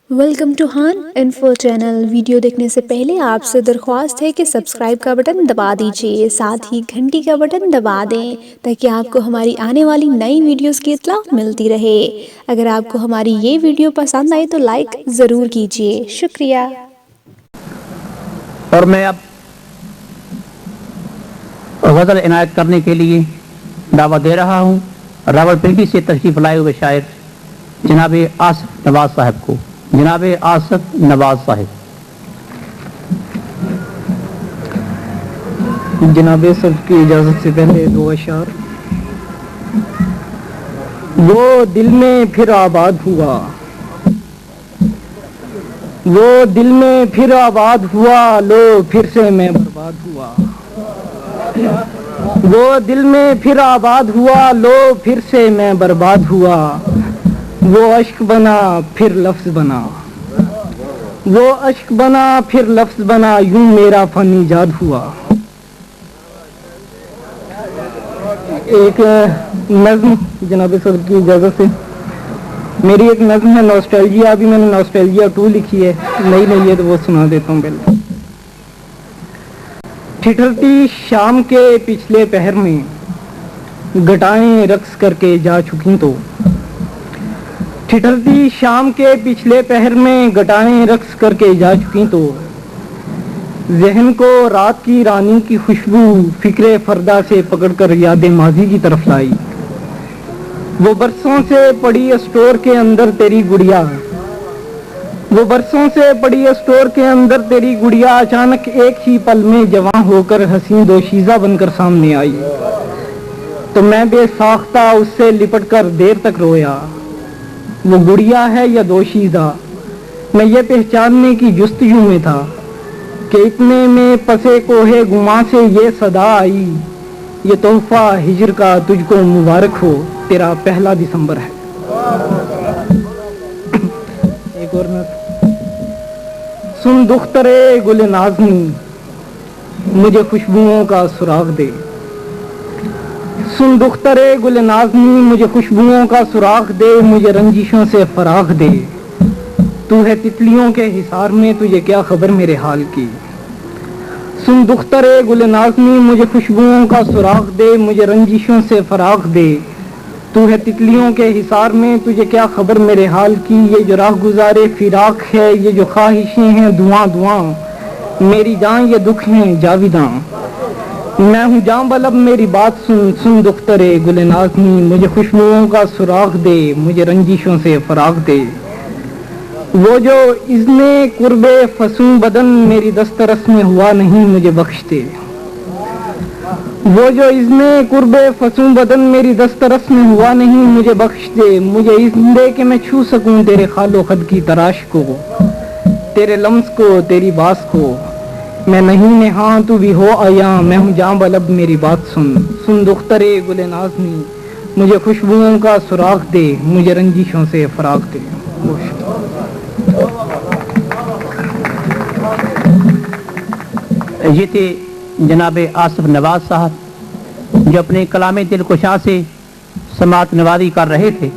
Welcome to हान info channel. Video देखने से पहले आपसे दरख्वास्त है कि सब्सक्राइब का बटन दबा दीजिए, साथ ही घंटी का बटन दबा दें ताकि आपको हमारी आने वाली नई वीडियोस की इत्तला मिलती रहे। अगर आपको हमारी ये वीडियो पसंद आए तो लाइक ज़रूर कीजिए। शुक्रिया। और मैं अब गज़ल इनायत करने के लिए दावा दे रहा हूँ रावलपिंडी से तशरीफ़ लाए हुए शायर जनाब आसिफ नवाज साहब को। जनाब आसिफ नवाज साहब। जनाब सबकी इजाज़त से पहले दो अशार। वो दिल में फिर आबाद हुआ, वो दिल में फिर आबाद हुआ, लो फिर से मैं बर्बाद हुआ। वो दिल में फिर आबाद हुआ, लो फिर से मैं बर्बाद हुआ। वो अश्क बना फिर लफ्ज़ बना, वो अश्क बना फिर लफ्ज़ बना, यूं मेरा फन ईजाद हुआ। एक नज़्म जनाब सर की इजाज़त से, मेरी एक नज़्म है नॉस्टैल्जिया। अभी मैंने नॉस्टैल्जिया 2 लिखी है, नई नई है तो वो सुना देता हूँ पहले। ठिठुरती शाम के पिछले पहर में घटाएं रक्स करके जा चुकी तो, ठिठुरती शाम के पिछले पहर में घटाएं रक्स करके जा चुकी तो, ज़हन को रात की रानी की खुशबू फिक्रे फरदा से पकड़कर यादें माजी की तरफ लाई। वो बरसों से पड़ी स्टोर के अंदर तेरी गुड़िया, वो बरसों से पड़ी स्टोर के अंदर तेरी गुड़िया अचानक एक ही पल में जवां होकर हसीन दोशीज़ा बनकर सामने आई। तो मैं बेसाख्ता उससे लिपटकर देर तक रोया। वो गुड़िया है या दोशीज़ा, मैं ये पहचानने की जुस्तजू में था कि इतने में पसे कोहे गुमा से ये सदा आई, ये तोहफा हिजर का तुझको मुबारक हो, तेरा 1 दिसंबर है। एक और नत। सुन दुख्तरे गुल नाज़नी, मुझे खुशबुओं का सुराग दे। सुन दुख्तरे गुल नाज़नी, मुझे खुशबुओं का सुराग दे, मुझे रंजिशों से फराग दे। तू है तितलियों के हिसार में, तुझे क्या खबर मेरे हाल की। सुन दुख्तरे गुल नाज़नी, मुझे खुशबुओं का सुराग दे, मुझे रंजिशों से फराग दे। तू है तितलियों के हिसार में, तुझे क्या खबर मेरे हाल की। ये जो राह गुजारे फिराक है, ये जो ख्वाहिशें हैं दुआ दुआ, मेरी जान ये दुख हैं जाविदां। मैं हूँ जान बलब मेरी बात सुन, सुन दुख्तरे गुल नाज़नी, मुझे खुशबुओं का सुराग दे, मुझे रंजिशों से फराग दे। वो जो इज़्ने कुर्बे फसूं बदन मेरी दस्तरस में हुआ नहीं, मुझे बख्श दे। वो जो इज़्ने कुर्बे फसूं बदन मेरी दस्तरस में हुआ नहीं, मुझे बख्श दे। मुझे इज़्न दे कि मैं छू सकूं तेरे खालो खद की तराश को, तेरे लम्स को, तेरी बास को। मैं नहीं नेहा तू भी हो आया, मैं हूँ जां बलब मेरी बात सुन। सुन दुख्तरे गुल नाज़नी, मुझे खुशबुओं का सुराग दे, मुझे रंजिशों से फराग दे। ये थे जनाब आसिफ नवाज साहब जो अपने कलाम दिलकुशा से समात नवाज़ी कर रहे थे।